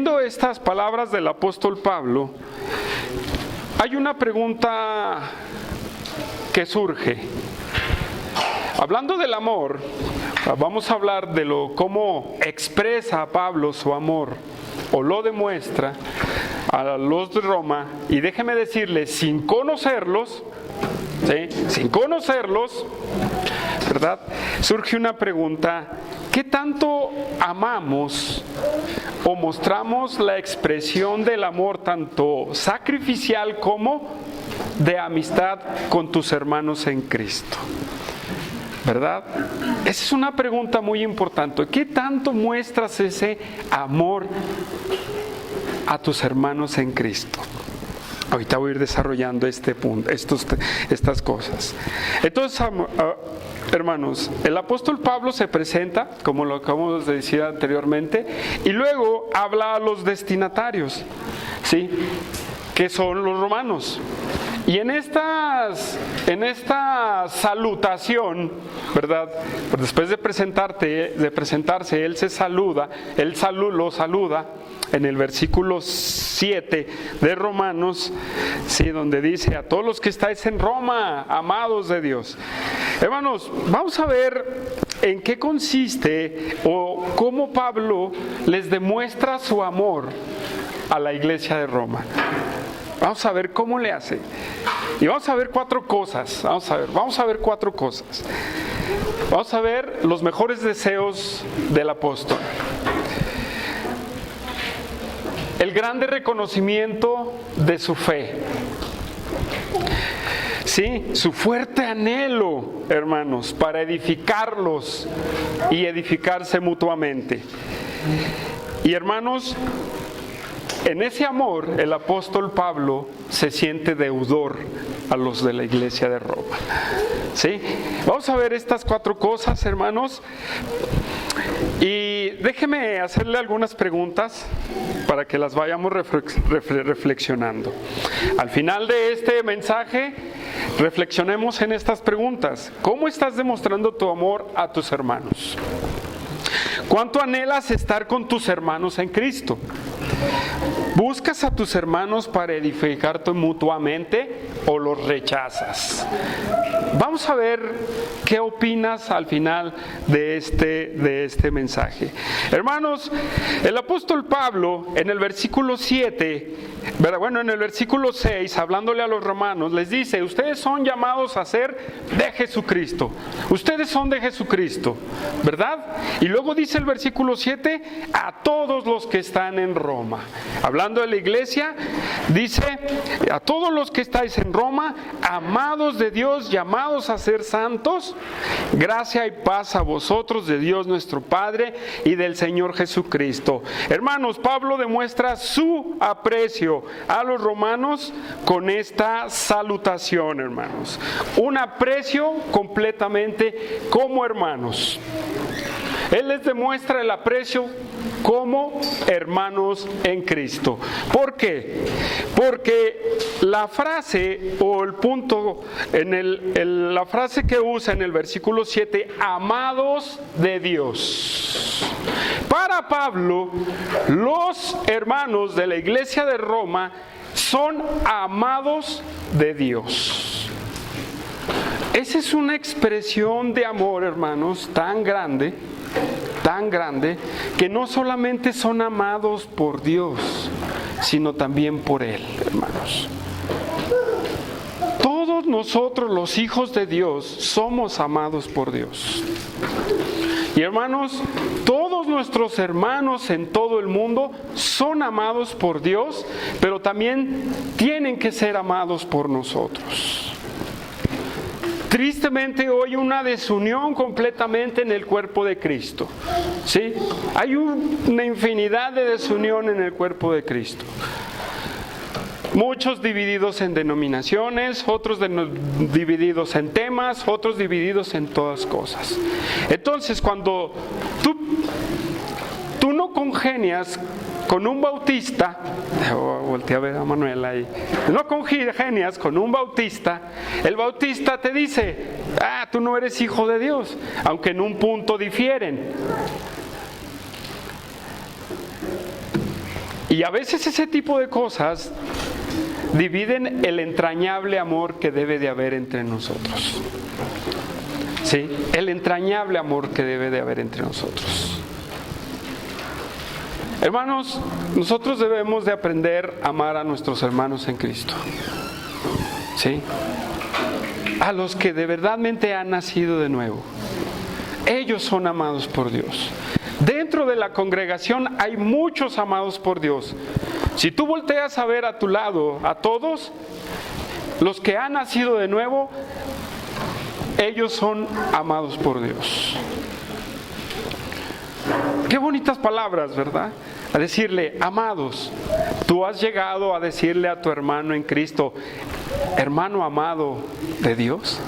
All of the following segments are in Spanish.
Viendo estas palabras del apóstol Pablo, hay una pregunta que surge. Hablando del amor, vamos a hablar de cómo expresa Pablo su amor o lo demuestra a los de Roma, y déjeme decirles, sin conocerlos, ¿sí? Sin conocerlos, ¿verdad? Surge una pregunta: ¿qué tanto amamos o mostramos la expresión del amor tanto sacrificial como de amistad con tus hermanos en Cristo? ¿Verdad? Esa es una pregunta muy importante. ¿Qué tanto muestras ese amor a tus hermanos en Cristo? Ahorita voy a ir desarrollando este punto, estas cosas. Entonces, hermanos, el apóstol Pablo se presenta, como lo acabamos de decir anteriormente, y luego habla a los destinatarios, ¿sí? Que son los romanos. Y en esta salutación, ¿verdad? Pues después de presentarse, él lo saluda en el versículo 7 de Romanos, sí, donde dice: a todos los que estáis en Roma, amados de Dios. Hermanos, vamos a ver en qué consiste o cómo Pablo les demuestra su amor a la iglesia de Roma. Vamos a ver cómo le hace. Y vamos a ver cuatro cosas. Vamos a ver cuatro cosas. Vamos a ver los mejores deseos del apóstol. El grande reconocimiento de su fe. Sí, su fuerte anhelo, hermanos, para edificarlos y edificarse mutuamente. Y hermanos, en ese amor, el apóstol Pablo se siente deudor a los de la iglesia de Roma. ¿Sí? Vamos a ver estas cuatro cosas, hermanos. Y déjeme hacerle algunas preguntas para que las vayamos reflexionando. Al final de este mensaje, reflexionemos en estas preguntas. ¿Cómo estás demostrando tu amor a tus hermanos? ¿Cuánto anhelas estar con tus hermanos en Cristo? ¿Buscas a tus hermanos para edificarte mutuamente o los rechazas? Vamos a ver qué opinas al final de este mensaje. Hermanos, el apóstol Pablo en el versículo 7, en el versículo 6, hablándole a los romanos, les dice: ustedes son llamados a ser de Jesucristo. Ustedes son de Jesucristo, ¿verdad? Y luego dice el versículo 7, a todos los que están en Roma. Hablando de la iglesia, dice: a todos los que estáis en Roma, amados de Dios, llamados a ser santos, gracia y paz a vosotros de Dios nuestro Padre y del Señor Jesucristo. Hermanos, Pablo demuestra su aprecio a los romanos con esta salutación, hermanos. Un aprecio completamente como hermanos. Él les demuestra el aprecio como hermanos en Cristo. ¿Por qué? Porque la frase o el punto, la frase que usa en el versículo 7, amados de Dios. Para Pablo, los hermanos de la iglesia de Roma son amados de Dios. Esa es una expresión de amor, hermanos, tan grande, que no solamente son amados por Dios, sino también por Él, hermanos. Todos nosotros, los hijos de Dios, somos amados por Dios. Y hermanos, todos nuestros hermanos en todo el mundo son amados por Dios, pero también tienen que ser amados por nosotros. Tristemente hoy una desunión completamente en el cuerpo de Cristo. ¿Sí? Hay una infinidad de desunión en el cuerpo de Cristo. Muchos divididos en denominaciones, otros divididos en temas, otros divididos en todas cosas. Entonces, cuando tú no congenias con un bautista, volteé a ver a Manuel ahí, no congenias con un bautista, el bautista te dice: tú no eres hijo de Dios, aunque en un punto difieren. Y a veces ese tipo de cosas dividen el entrañable amor que debe de haber entre nosotros. ¿Sí? El entrañable amor que debe de haber entre nosotros. Hermanos, nosotros debemos de aprender a amar a nuestros hermanos en Cristo. ¿Sí? A los que de verdadmente han nacido de nuevo. Ellos son amados por Dios. Dentro de la congregación hay muchos amados por Dios. Si tú volteas a ver a tu lado a todos los que han nacido de nuevo, ellos son amados por Dios. Qué bonitas palabras, ¿verdad? A decirle, amados. Tú has llegado a decirle a tu hermano en Cristo, hermano amado de Dios.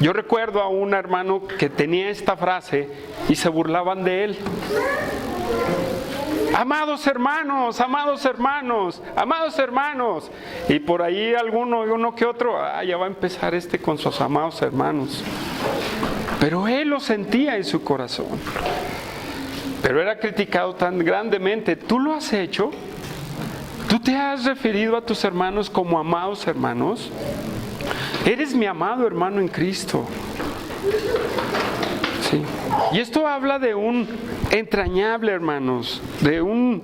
Yo recuerdo a un hermano que tenía esta frase y se burlaban de él. Amados hermanos, amados hermanos, amados hermanos. Y por ahí uno que otro, ya va a empezar con sus amados hermanos. Pero él lo sentía en su corazón. Pero era criticado tan grandemente. ¿Tú lo has hecho? ¿Tú te has referido a tus hermanos como amados hermanos? Eres mi amado hermano en Cristo. Sí. Y esto habla de un entrañable, hermanos, de un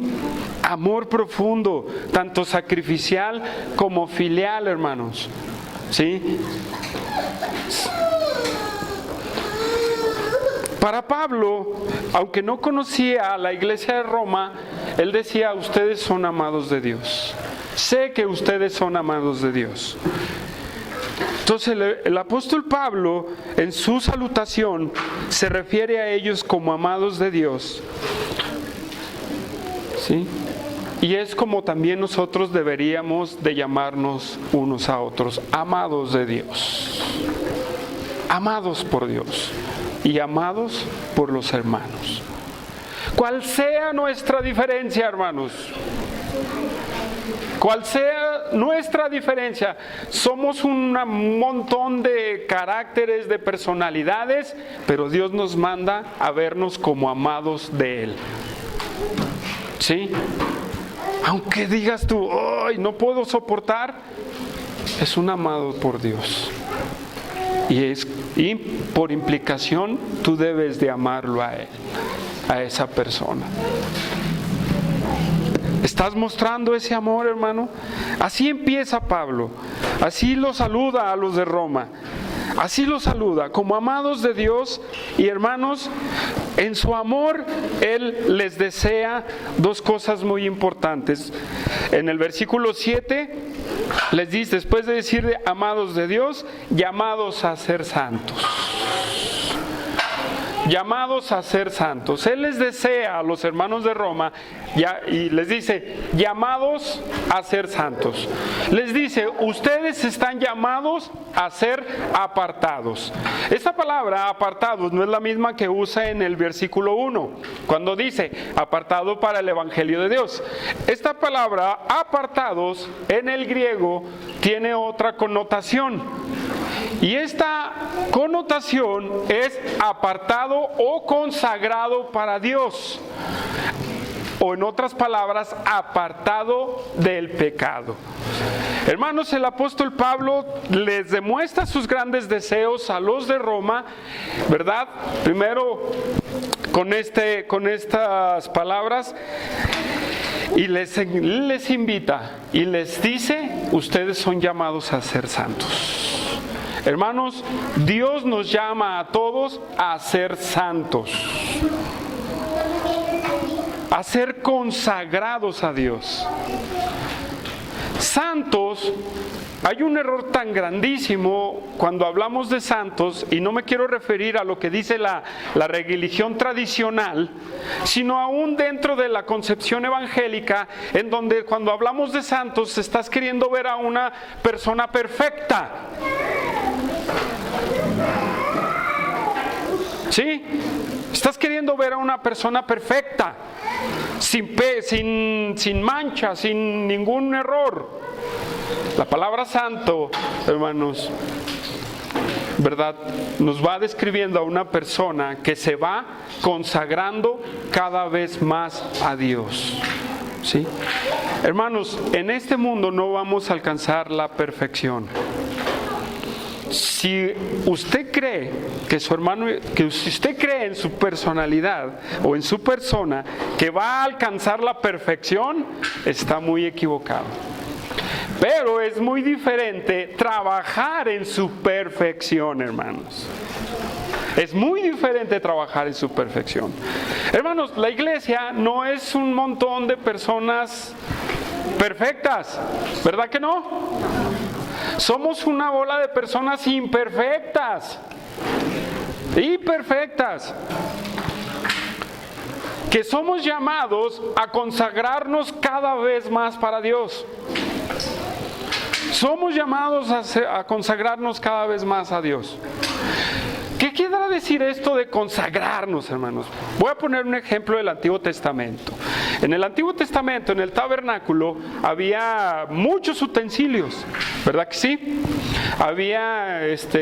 amor profundo, tanto sacrificial como filial, hermanos. ¿Sí? Para Pablo, aunque no conocía a la iglesia de Roma, él decía, ustedes son amados de Dios. Sé que ustedes son amados de Dios. Entonces el apóstol Pablo en su salutación se refiere a ellos como amados de Dios. ¿Sí? Y es como también nosotros deberíamos de llamarnos unos a otros, amados de Dios. Amados por Dios y amados por los hermanos. Cual sea nuestra diferencia, hermanos. Cual sea nuestra diferencia, somos un montón de caracteres, de personalidades, pero Dios nos manda a vernos como amados de Él. ¿Sí? Aunque digas tú, ¡ay, no puedo soportar! Es un amado por Dios. Y por implicación, tú debes de amarlo a Él, a esa persona. ¿Estás mostrando ese amor, hermano? Así empieza Pablo. Así lo saluda a los de Roma. Así lo saluda, como amados de Dios. Y hermanos, en su amor, Él les desea dos cosas muy importantes. En el versículo 7, les dice, después de decir amados de Dios, llamados a ser santos. Llamados a ser santos. Él les desea a los hermanos de Roma y les dice, llamados a ser santos. Les dice, ustedes están llamados a ser apartados. Esta palabra apartados no es la misma que usa en el versículo 1, cuando dice apartado para el Evangelio de Dios. Esta palabra apartados en el griego tiene otra connotación. Y esta connotación es apartado o consagrado para Dios. O en otras palabras, apartado del pecado. Hermanos, el apóstol Pablo les demuestra sus grandes deseos a los de Roma, ¿verdad? Primero con estas palabras. Y les invita y les dice, ustedes son llamados a ser santos. Hermanos, Dios nos llama a todos a ser santos, a ser consagrados a Dios. Santos, hay un error tan grandísimo cuando hablamos de santos, y no me quiero referir a lo que dice la religión tradicional, sino aún dentro de la concepción evangélica, en donde cuando hablamos de santos estás queriendo ver a una persona perfecta. ¿Sí? Estás queriendo ver a una persona perfecta, sin mancha, sin ningún error. La palabra santo, hermanos, ¿verdad? Nos va describiendo a una persona que se va consagrando cada vez más a Dios. ¿sí? Hermanos, en este mundo no vamos a alcanzar la perfección. Si usted cree que su hermano, que si usted cree en su personalidad o en su persona que va a alcanzar la perfección, está muy equivocado. Pero es muy diferente trabajar en su perfección, hermanos. Es muy diferente trabajar en su perfección. Hermanos, la iglesia no es un montón de personas perfectas, ¿verdad que no? Somos una bola de personas imperfectas, que somos llamados a consagrarnos cada vez más para Dios. Somos llamados a consagrarnos cada vez más a Dios. ¿Qué quiere decir esto de consagrarnos, hermanos? Voy a poner un ejemplo del Antiguo Testamento. En el Antiguo Testamento, en el tabernáculo, había muchos utensilios, ¿verdad que sí? Había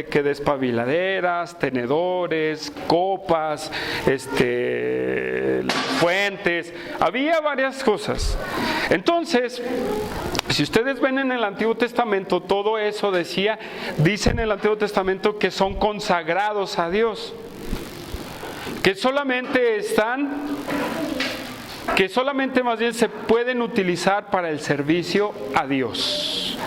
que despabiladeras, tenedores, copas, fuentes, había varias cosas. Entonces, si ustedes ven en el Antiguo Testamento, todo eso dice en el Antiguo Testamento que son consagrados a Dios, que solamente más bien se pueden utilizar para el servicio a Dios.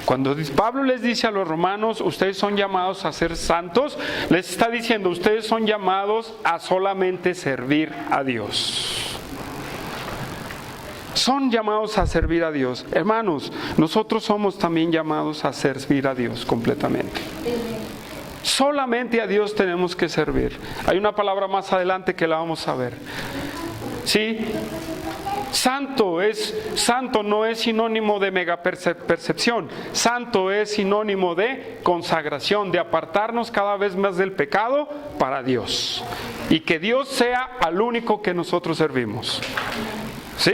Cuando Pablo les dice a los romanos, ustedes son llamados a ser santos, les está diciendo, ustedes son llamados a solamente servir a Dios. Son llamados a servir a Dios. Hermanos, nosotros somos también llamados a servir a Dios completamente. Solamente a Dios tenemos que servir. Hay una palabra más adelante que la vamos a ver. ¿Sí? Santo no es sinónimo de megapercepción. Santo es sinónimo de consagración, de apartarnos cada vez más del pecado para Dios. Y que Dios sea al único que nosotros servimos. ¿Sí?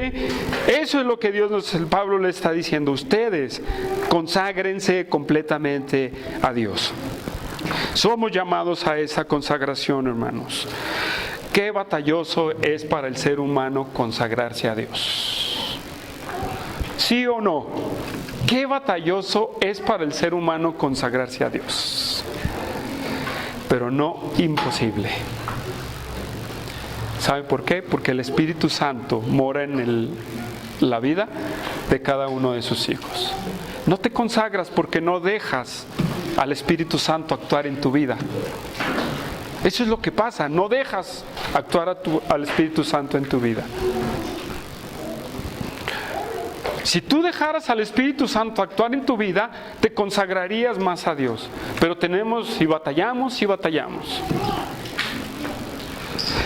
Eso es lo que Pablo le está diciendo. Ustedes conságrense completamente a Dios. Somos llamados a esa consagración, hermanos. Qué batalloso es para el ser humano consagrarse a Dios. ¿Sí o no? Qué batalloso es para el ser humano consagrarse a Dios. Pero no imposible. ¿Sabe por qué? Porque el Espíritu Santo mora en la vida de cada uno de sus hijos. No te consagras porque no dejas al Espíritu Santo actuar en tu vida. Eso es lo que pasa, no dejas actuar al Espíritu Santo en tu vida. Si tú dejaras al Espíritu Santo actuar en tu vida, te consagrarías más a Dios. Pero batallamos.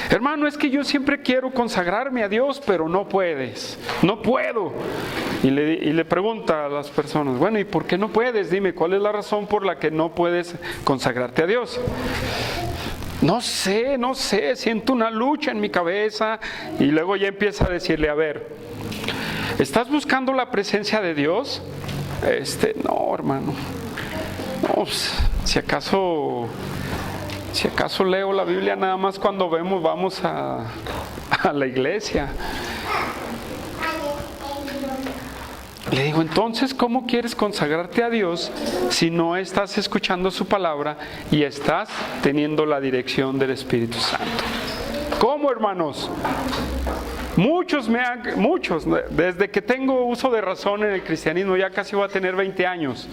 Hermano, es que yo siempre quiero consagrarme a Dios, pero no puedes, no puedo. Y le pregunta a las personas, bueno, ¿y por qué no puedes? Dime, ¿cuál es la razón por la que no puedes consagrarte a Dios? No sé, siento una lucha en mi cabeza. Y luego ya empieza a decirle, a ver, ¿estás buscando la presencia de Dios? No, hermano. No, si acaso leo la Biblia nada más cuando vamos a la iglesia. Le digo, entonces, ¿cómo quieres consagrarte a Dios si no estás escuchando su palabra y estás teniendo la dirección del Espíritu Santo? ¿Cómo, hermanos? Muchos, desde que tengo uso de razón en el cristianismo, ya casi voy a tener 20 años.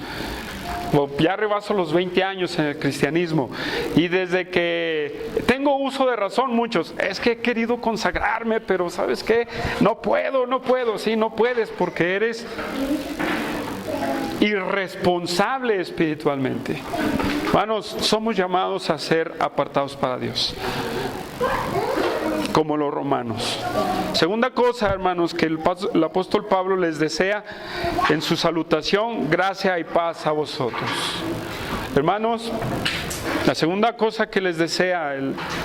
Ya rebaso los 20 años en el cristianismo, y desde que tengo uso de razón, muchos, es que he querido consagrarme, pero ¿sabes qué? No puedo, sí, no puedes porque eres irresponsable espiritualmente. Hermanos, somos llamados a ser apartados para Dios, como los romanos. Segunda cosa, hermanos, que el apóstol Pablo les desea en su salutación: gracia y paz a vosotros. Hermanos, la segunda cosa que les desea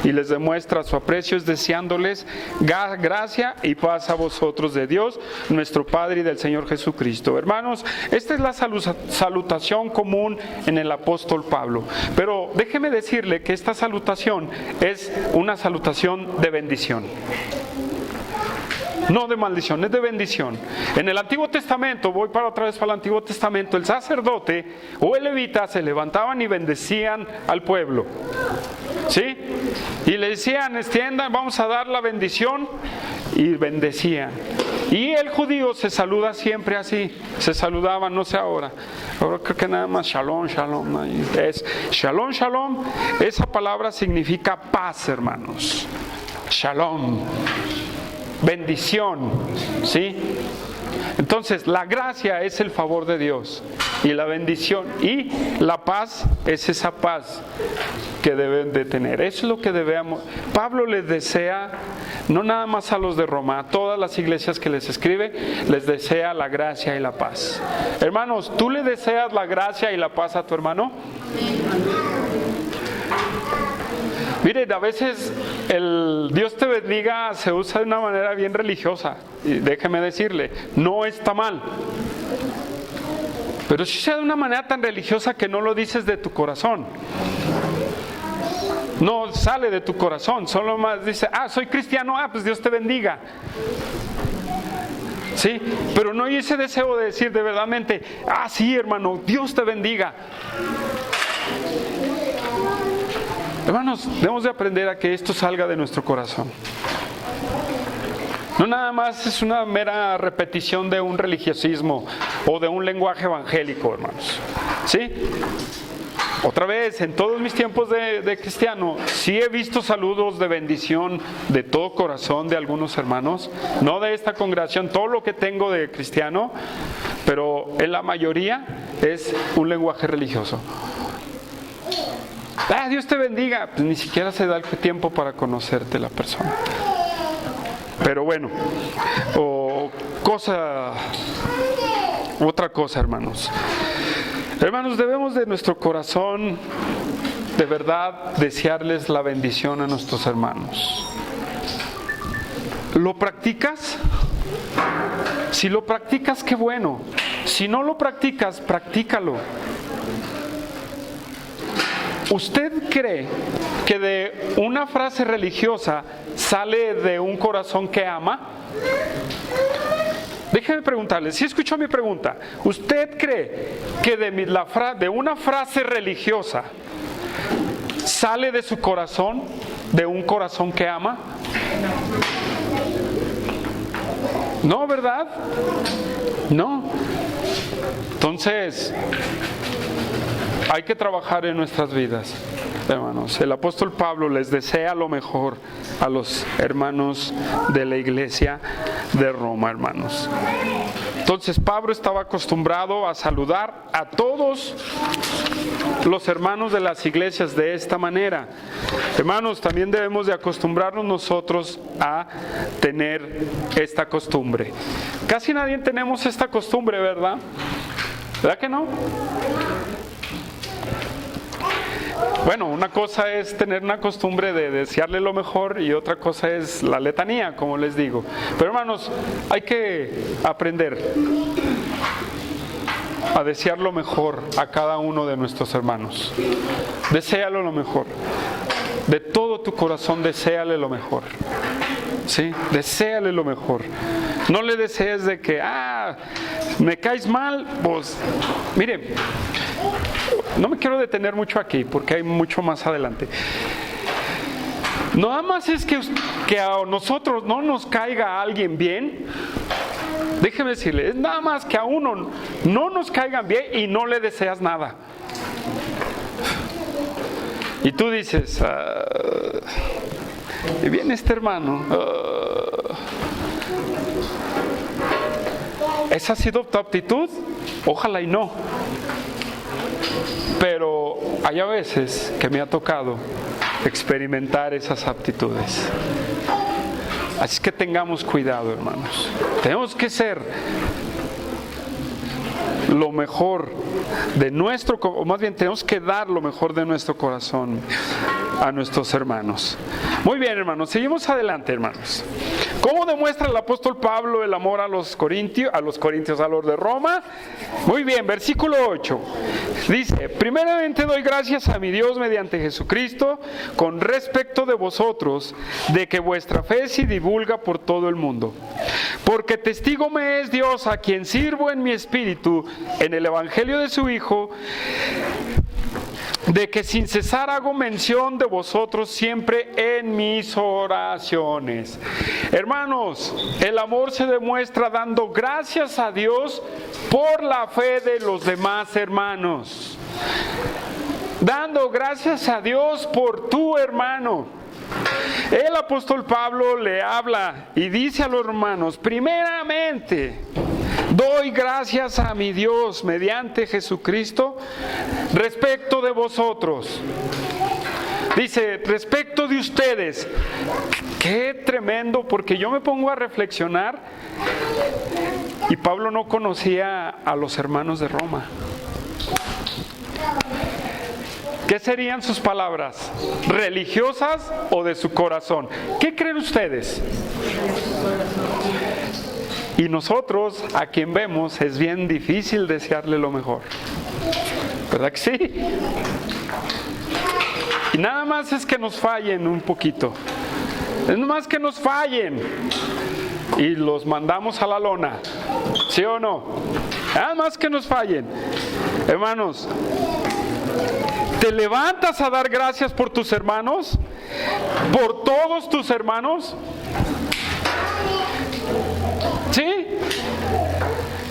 y les demuestra su aprecio es deseándoles gracia y paz a vosotros de Dios, nuestro Padre, y del Señor Jesucristo. Hermanos, esta es la salutación común en el apóstol Pablo. Pero déjeme decirle que esta salutación es una salutación de bendición. No de maldición, es de bendición. En el Antiguo Testamento, voy otra vez para el Antiguo Testamento, el sacerdote o el levita se levantaban y bendecían al pueblo. ¿Sí? Y le decían, extiendan, vamos a dar la bendición, y bendecían. Y el judío se saluda siempre así, se saludaba, no sé ahora creo que nada más shalom, shalom. Es shalom, shalom, esa palabra significa paz, hermanos. Shalom, bendición, ¿sí? Entonces, la gracia es el favor de Dios y la bendición y la paz es esa paz que deben de tener. Eso es lo que debemos. Pablo les desea, no nada más a los de Roma, a todas las iglesias que les escribe, les desea la gracia y la paz. Hermanos, ¿tú le deseas la gracia y la paz a tu hermano? Miren, a veces el Dios te bendiga se usa de una manera bien religiosa. Y déjeme decirle, no está mal. Pero si sea de una manera tan religiosa que no lo dices de tu corazón. No sale de tu corazón, solo más dice, soy cristiano, pues Dios te bendiga. ¿Sí? Pero no hay ese deseo de decir de verdadmente, sí, hermano, Dios te bendiga. Hermanos, debemos de aprender a que esto salga de nuestro corazón. No nada más es una mera repetición de un religiosismo o de un lenguaje evangélico, hermanos. ¿Sí? Otra vez, en todos mis tiempos de cristiano, sí he visto saludos de bendición de todo corazón de algunos hermanos, no de esta congregación, todo lo que tengo de cristiano, pero en la mayoría es un lenguaje religioso. Dios te bendiga, pues ni siquiera se da el tiempo para conocerte la persona. Pero bueno, otra cosa, hermanos. Hermanos, debemos de nuestro corazón de verdad desearles la bendición a nuestros hermanos. ¿Lo practicas? Si lo practicas, qué bueno. Si no lo practicas, practícalo. ¿Usted cree que de una frase religiosa sale de un corazón que ama? Déjeme preguntarle, ¿sí escuchó mi pregunta? ¿Usted cree que de una frase religiosa sale de su corazón, de un corazón que ama? No, ¿verdad? No. Entonces, hay que trabajar en nuestras vidas, hermanos. El apóstol Pablo les desea lo mejor a los hermanos de la iglesia de Roma, hermanos. Entonces, Pablo estaba acostumbrado a saludar a todos los hermanos de las iglesias de esta manera. Hermanos, también debemos de acostumbrarnos nosotros a tener esta costumbre. Casi nadie tenemos esta costumbre, ¿verdad? ¿Verdad que no? Bueno, una cosa es tener una costumbre de desearle lo mejor y otra cosa es la letanía, como les digo. Pero hermanos, hay que aprender a desear lo mejor a cada uno de nuestros hermanos. Deséalo lo mejor. De todo tu corazón, deséale lo mejor. ¿Sí? Deséale lo mejor. No le desees de que, me caes mal, pues, mire, no me quiero detener mucho aquí porque hay mucho más adelante. Nada más es que a nosotros no nos caiga alguien bien. Déjeme decirle, es nada más que a uno no nos caigan bien y no le deseas nada. Y tú dices, y viene este hermano, ¿esa ha sido tu actitud? Ojalá y no. Pero hay a veces que me ha tocado experimentar esas aptitudes. Así que tengamos cuidado, hermanos. Tenemos que ser lo mejor de nuestro, o más bien tenemos que dar lo mejor de nuestro corazón a nuestros hermanos. Muy bien, hermanos, seguimos adelante, hermanos. ¿Cómo demuestra el apóstol Pablo el amor a los corintios, a los de Roma? Muy bien, versículo 8. Dice: primeramente doy gracias a mi Dios mediante Jesucristo con respecto de vosotros, de que vuestra fe se divulga por todo el mundo. Porque testigo me es Dios, a quien sirvo en mi espíritu, en el evangelio de su Hijo, de que sin cesar hago mención de vosotros siempre en mis oraciones. Hermanos, el amor se demuestra dando gracias a Dios por la fe de los demás hermanos. Dando gracias a Dios por tu hermano. El apóstol Pablo le habla y dice a los hermanos: primeramente doy gracias a mi Dios mediante Jesucristo respecto de vosotros. Dice, respecto de ustedes. Qué tremendo, porque yo me pongo a reflexionar y Pablo no conocía a los hermanos de Roma. ¿Qué serían sus palabras? ¿Religiosas o de su corazón? ¿Qué creen ustedes? Y nosotros, a quien vemos, es bien difícil desearle lo mejor. ¿Verdad que sí? Y nada más es que nos fallen un poquito. Es más que nos fallen. Y los mandamos a la lona. ¿Sí o no? Nada más que nos fallen. Hermanos, ¿te levantas a dar gracias por tus hermanos? ¿Por todos tus hermanos? ¿Sí?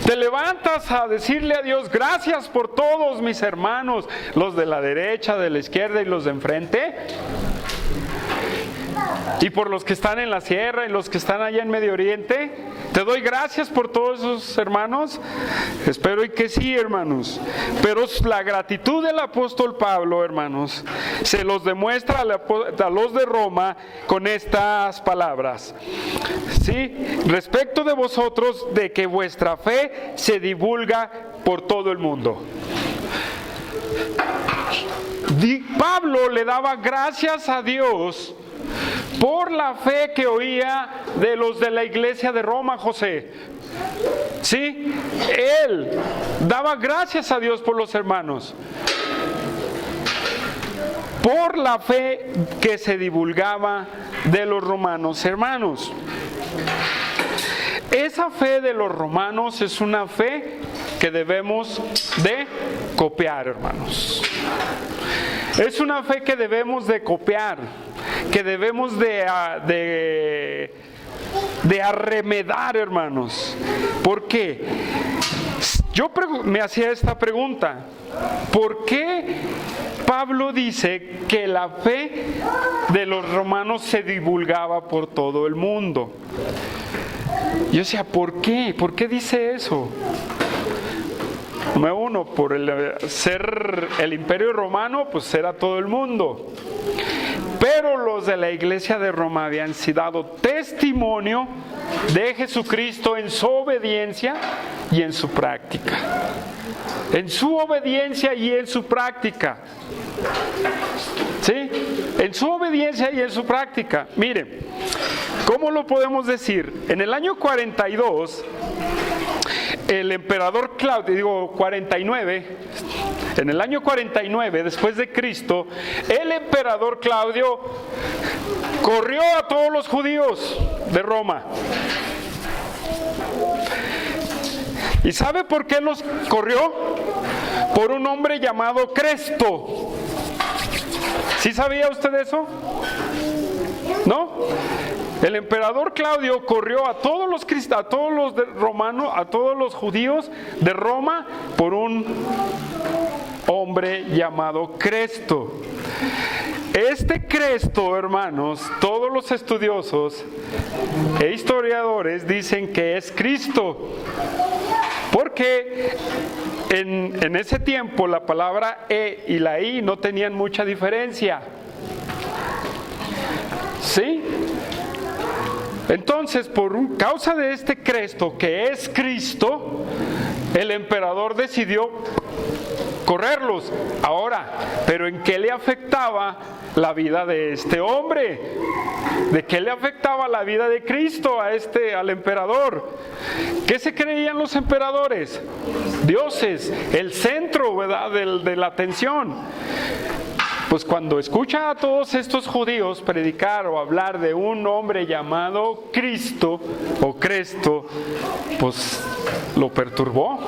Te levantas a decirle a Dios: gracias por todos mis hermanos, los de la derecha, de la izquierda y los de enfrente, y por los que están en la sierra y los que están allá en Medio Oriente. Te doy gracias por todos esos hermanos. Espero y que sí, hermanos. Pero la gratitud del apóstol Pablo, hermanos, se los demuestra a los de Roma con estas palabras. ¿Sí? Respecto de vosotros, de que vuestra fe se divulga por todo el mundo. Pablo le daba gracias a Dios por la fe que oía de los de la iglesia de Roma, José. ¿Sí? Él daba gracias a Dios por los hermanos, por la fe que se divulgaba de los romanos. Hermanos, esa fe de los romanos es una fe que debemos de copiar, hermanos. Es una fe que debemos de copiar, que debemos de arremedar, hermanos. ¿Por qué? Yo me hacía esta pregunta: ¿por qué Pablo dice que la fe de los romanos se divulgaba por todo el mundo? Yo decía, ¿por qué? ¿Por qué dice eso? Número uno, por ser el imperio romano, pues era todo el mundo. Pero los de la iglesia de Roma habían dado testimonio de Jesucristo en su obediencia y en su práctica. En su obediencia y en su práctica. ¿Sí? En su obediencia y en su práctica. Miren, ¿cómo lo podemos decir? En el año 42, el emperador Claudio, 49, en el año 49 después de Cristo, el emperador Claudio corrió a todos los judíos de Roma. ¿Y sabe por qué los corrió? Por un hombre llamado Cresto. ¿Sí sabía usted eso? ¿No? El emperador Claudio corrió a todos los romanos, a todos los judíos de Roma por un hombre llamado Cresto. Este Cresto, hermanos, todos los estudiosos e historiadores dicen que es Cristo, porque en ese tiempo la palabra E y la I no tenían mucha diferencia. ¿Sí? Entonces, por causa de este Cresto, que es Cristo, el emperador decidió correrlos. Ahora, ¿pero en qué le afectaba la vida de este hombre? ¿De qué le afectaba la vida de Cristo al emperador? ¿Qué se creían los emperadores? Dioses, el centro, ¿verdad?, de la atención. Pues cuando escucha a todos estos judíos predicar o hablar de un hombre llamado Cristo o Cresto, pues lo perturbó.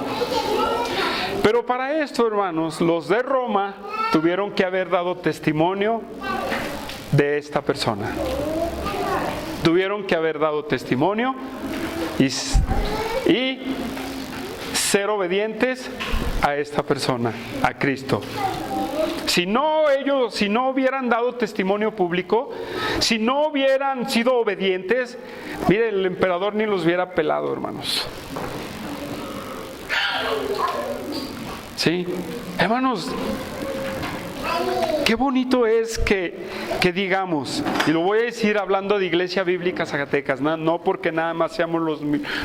Pero para esto, hermanos, los de Roma tuvieron que haber dado testimonio de esta persona. Tuvieron que haber dado testimonio y ser obedientes a esta persona, a Cristo. Si no hubieran dado testimonio público, si no hubieran sido obedientes, mire, el emperador ni los hubiera pelado, hermanos. Sí, hermanos, qué bonito es que digamos, y lo voy a decir hablando de Iglesia Bíblica Zacatecas, no porque nada más seamos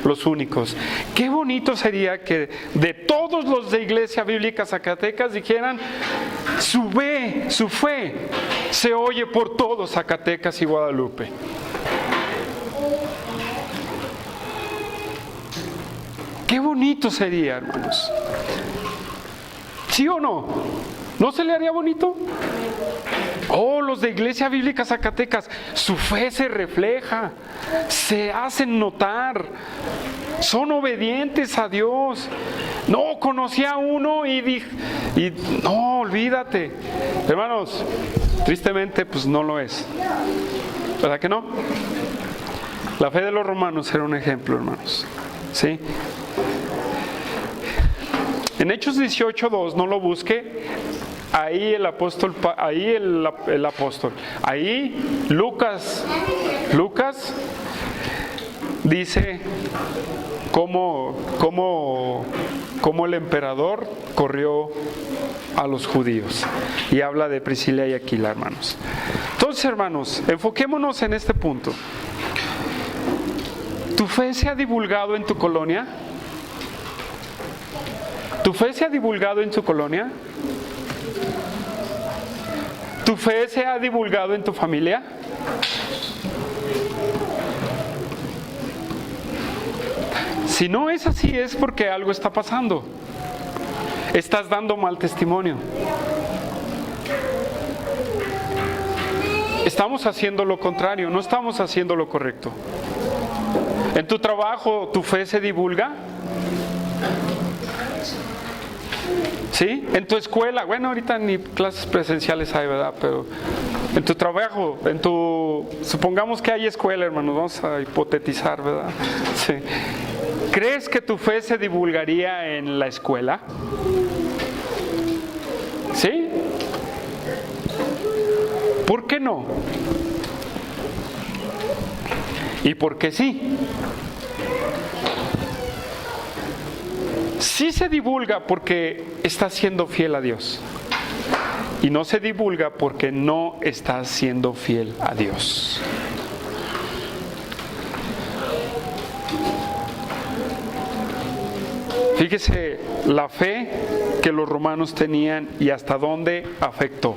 los únicos. Qué bonito sería que de todos los de Iglesia Bíblica Zacatecas dijeran, su fe se oye por todo Zacatecas y Guadalupe. Qué bonito sería, hermanos. ¿Sí o no? ¿No se le haría bonito? Oh, los de Iglesia Bíblica Zacatecas, su fe se refleja, se hacen notar, son obedientes a Dios. No, conocí a uno y no, olvídate. Hermanos, tristemente pues no lo es. ¿Verdad que no? La fe de los romanos era un ejemplo, hermanos. ¿Sí? En Hechos 18:2, no lo busque, ahí el apóstol, ahí Lucas dice cómo el emperador corrió a los judíos, y habla de Priscila y Aquila, hermanos. Entonces, hermanos, enfoquémonos en este punto. ¿Tu fe se ha divulgado en tu colonia? ¿Tu fe se ha divulgado en tu colonia? ¿Tu fe se ha divulgado en tu familia? Si no es así, es porque algo está pasando. Estás dando mal testimonio. Estamos haciendo lo contrario, no estamos haciendo lo correcto. ¿En tu trabajo tu fe se divulga? ¿Sí? En tu escuela, bueno, ahorita ni clases presenciales hay, ¿verdad? Pero en tu trabajo, supongamos que hay escuela, hermanos, vamos a hipotetizar, ¿verdad? Sí. ¿Crees que tu fe se divulgaría en la escuela? ¿Sí? ¿Por qué no? ¿Y por qué sí? Sí se divulga porque estás siendo fiel a Dios. Y no se divulga porque no estás siendo fiel a Dios. Fíjese la fe que los romanos tenían y hasta dónde afectó.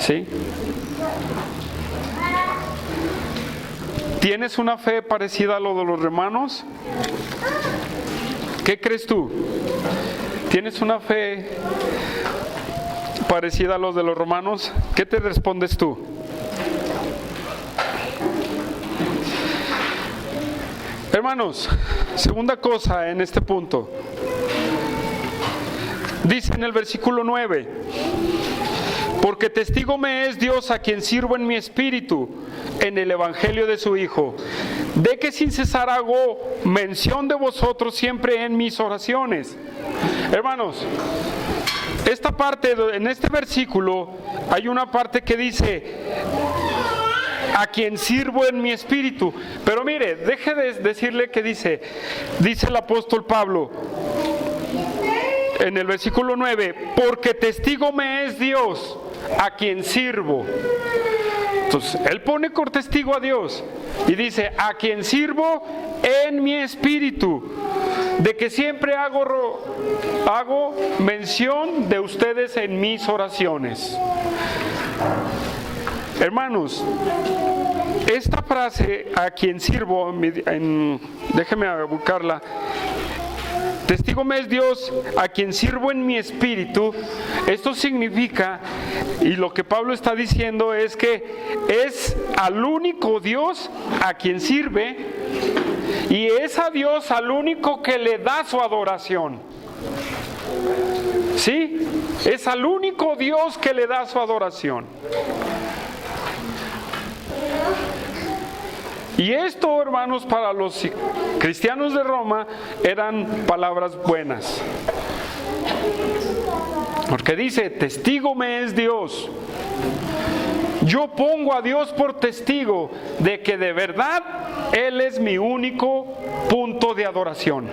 ¿Sí? ¿Tienes una fe parecida a lo de los romanos? ¿Qué crees tú? ¿Tienes una fe parecida a los de los romanos? ¿Qué te respondes tú? Hermanos, segunda cosa en este punto. Dice en el versículo 9: porque testigo me es Dios, a quien sirvo en mi espíritu en el evangelio de su Hijo, de que sin cesar hago mención de vosotros siempre en mis oraciones. Hermanos, esta parte, en este versículo hay una parte que dice a quien sirvo en mi espíritu, pero mire, deje de decirle que dice el apóstol Pablo en el versículo 9, porque testigo me es Dios, a quien sirvo. Entonces, él pone por testigo a Dios y dice, a quien sirvo en mi espíritu. de que siempre hago mención de ustedes en mis oraciones. Hermanos, esta frase, a quien sirvo, déjeme buscarla. Testigo me es Dios, a quien sirvo en mi espíritu. Esto significa, y lo que Pablo está diciendo es que es al único Dios a quien sirve, y es a Dios al único que le da su adoración. ¿Sí? Es al único Dios que le da su adoración. Y esto, hermanos, para los cristianos de Roma eran palabras buenas. Porque dice, testigo me es Dios. Yo pongo a Dios por testigo de que de verdad Él es mi único punto de adoración.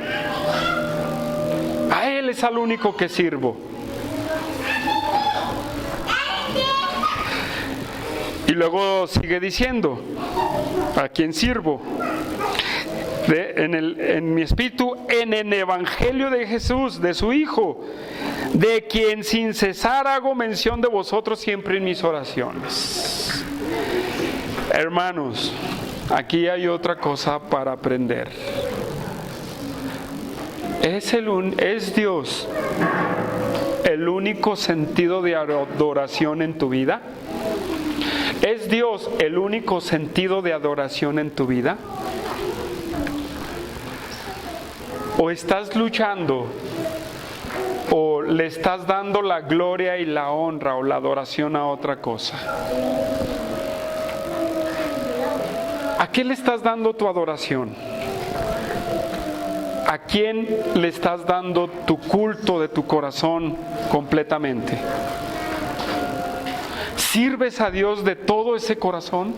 A Él es al único que sirvo. Y luego sigue diciendo, ¿a quién sirvo? En mi espíritu, en el Evangelio de Jesús, de su Hijo, de quien sin cesar hago mención de vosotros siempre en mis oraciones. Hermanos, aquí hay otra cosa para aprender. ¿Es Dios el único sentido de adoración en tu vida? ¿Es Dios el único sentido de adoración en tu vida? ¿O estás luchando o le estás dando la gloria y la honra o la adoración a otra cosa? ¿A qué le estás dando tu adoración? ¿A quién le estás dando tu culto de tu corazón completamente? ¿Sirves a Dios de todo ese corazón?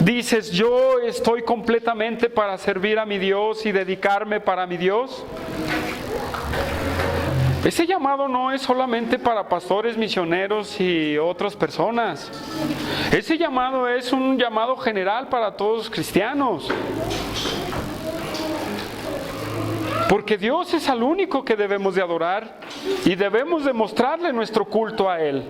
¿Dices, yo estoy completamente para servir a mi Dios y dedicarme para mi Dios? Ese llamado no es solamente para pastores, misioneros y otras personas. Ese llamado es un llamado general para todos los cristianos. Porque Dios es al único que debemos de adorar y debemos demostrarle nuestro culto a Él.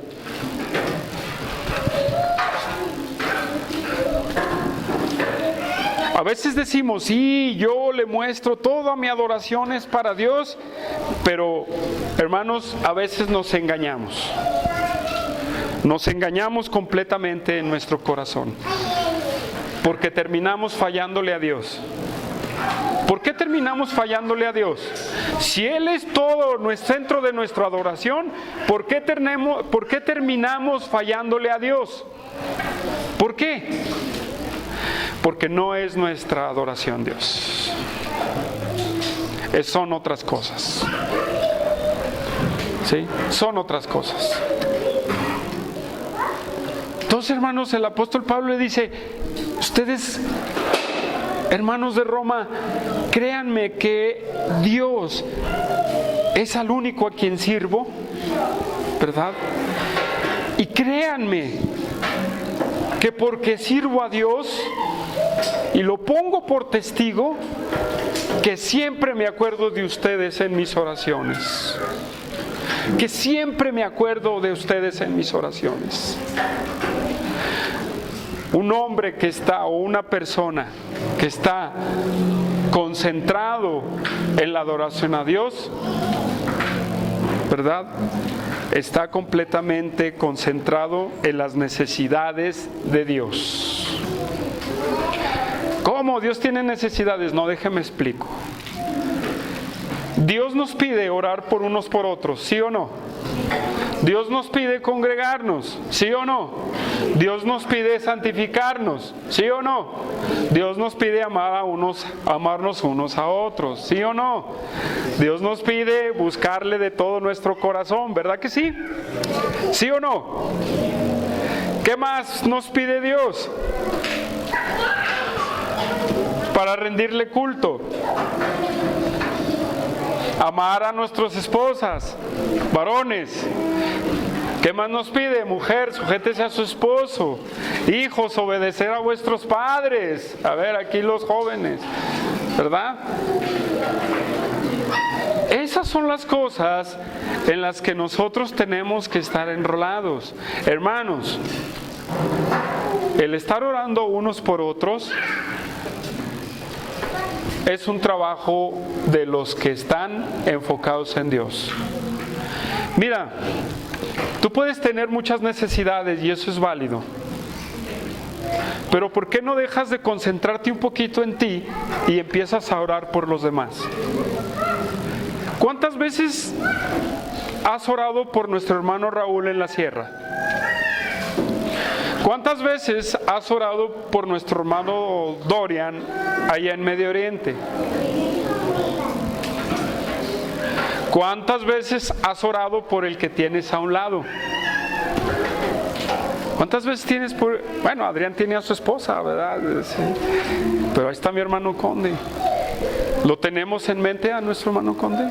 A veces decimos, sí, yo le muestro toda mi adoración es para Dios, pero hermanos, a veces nos engañamos. Nos engañamos completamente en nuestro corazón, porque terminamos fallándole a Dios. ¿Por qué terminamos fallándole a Dios? Si Él es todo el centro de nuestra adoración, ¿por qué terminamos fallándole a Dios? ¿Por qué? Porque no es nuestra adoración, Dios. Son otras cosas. ¿Sí? Son otras cosas. Entonces, hermanos, el apóstol Pablo le dice, ustedes, hermanos de Roma, créanme que Dios es al único a quien sirvo, ¿verdad? Y créanme que porque sirvo a Dios y lo pongo por testigo, que siempre me acuerdo de ustedes en mis oraciones. Que siempre me acuerdo de ustedes en mis oraciones. Un hombre que está, o una persona que está concentrado en la adoración a Dios, ¿verdad? Está completamente concentrado en las necesidades de Dios. ¿Cómo? ¿Dios tiene necesidades? No, déjeme explico. Dios nos pide orar por unos por otros, ¿sí o no? Dios nos pide congregarnos, ¿sí o no? Dios nos pide santificarnos, ¿sí o no? Dios nos pide amarnos unos a otros, ¿sí o no? Dios nos pide buscarle de todo nuestro corazón, ¿verdad que sí? ¿Sí o no? ¿Qué más nos pide Dios? Para rendirle culto. Amar a nuestras esposas, varones. ¿Qué más nos pide? Mujer, sujétese a su esposo. Hijos, obedecer a vuestros padres. A ver, aquí los jóvenes, ¿verdad? son las cosas en las que nosotros tenemos que estar enrolados. Hermanos, el estar orando unos por otros es un trabajo de los que están enfocados en Dios. Mira, tú puedes tener muchas necesidades y eso es válido. Pero ¿por qué no dejas de concentrarte un poquito en ti y empiezas a orar por los demás? ¿Cuántas veces has orado por nuestro hermano Raúl en la sierra? ¿Cuántas veces has orado por nuestro hermano Dorian allá en Medio Oriente? ¿Cuántas veces has orado por el que tienes a un lado? ¿Cuántas veces tienes por...? Bueno, Adrián tiene a su esposa, ¿verdad? Sí. Pero ahí está mi hermano Conde. ¿Lo tenemos en mente a nuestro hermano Conde?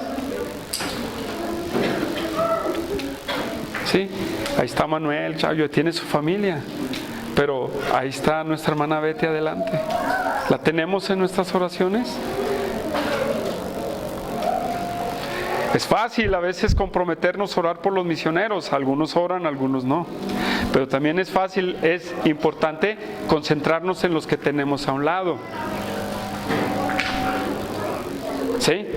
Sí, ahí está Manuel, Chayo, tiene su familia. Pero ahí está nuestra hermana Betty adelante. ¿La tenemos en nuestras oraciones? Es fácil a veces comprometernos a orar por los misioneros. Algunos oran, algunos no. Pero también es fácil, es importante concentrarnos en los que tenemos a un lado. ¿Sí?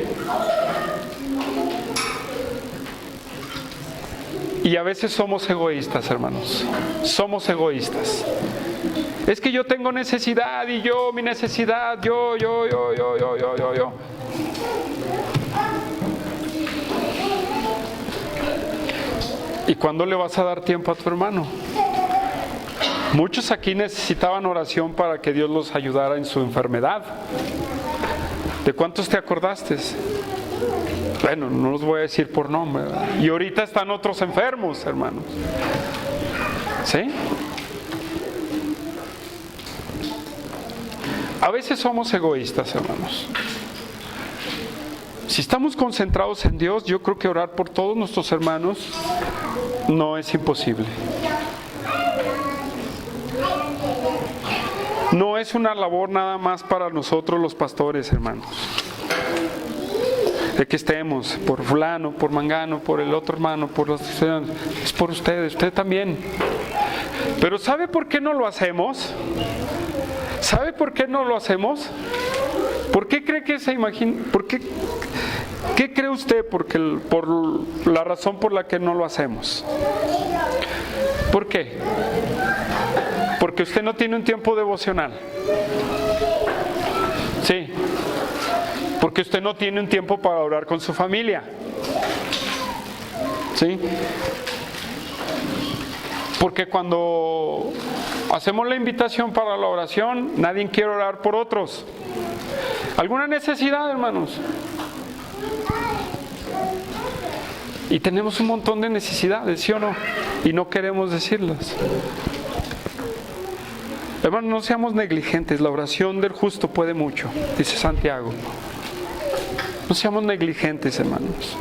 Y a veces somos egoístas, hermanos. Somos egoístas. Es que yo tengo necesidad y yo, mi necesidad, yo. ¿Y cuándo le vas a dar tiempo a tu hermano? Muchos aquí necesitaban oración para que Dios los ayudara en su enfermedad. ¿De cuántos te acordaste? Bueno, no los voy a decir por nombre, ¿verdad? Y ahorita están otros enfermos, hermanos. ¿Sí? A veces somos egoístas, hermanos. Si estamos concentrados en Dios, yo creo que orar por todos nuestros hermanos no es imposible. No es una labor nada más para nosotros los pastores, hermanos. De que estemos por fulano, por mangano, por el otro hermano, por los cristianos. Es por ustedes, usted también. Pero ¿sabe por qué no lo hacemos? ¿Sabe por qué no lo hacemos? ¿Por qué cree que se imagina? ¿Qué cree usted por la razón por la que no lo hacemos? ¿Por qué? Porque usted no tiene un tiempo devocional. Sí. Porque usted no tiene un tiempo para orar con su familia. ¿Sí? Porque cuando hacemos la invitación para la oración, nadie quiere orar por otros. ¿Alguna necesidad, hermanos? Y tenemos un montón de necesidades, ¿sí o no? Y no queremos decirlas. Hermanos, no seamos negligentes. La oración del justo puede mucho, dice Santiago. No seamos negligentes, hermanos.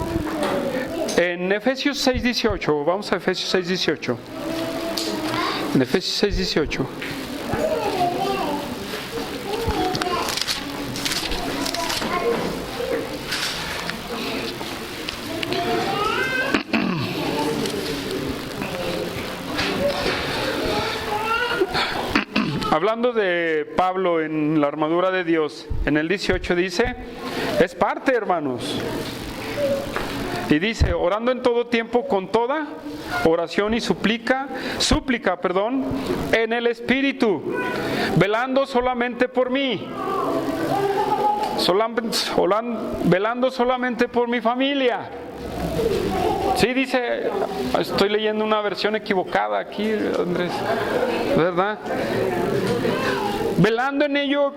En Efesios 6:18, vamos a Efesios 6:18. En Efesios 6:18. Hablando de Pablo en la armadura de Dios, en el 18 dice, es parte, hermanos. Y dice, orando en todo tiempo con toda oración y súplica, en el Espíritu, velando solamente por mí, velando solamente por mi familia. Sí, dice, estoy leyendo una versión equivocada aquí, Andrés, ¿verdad? Velando en ello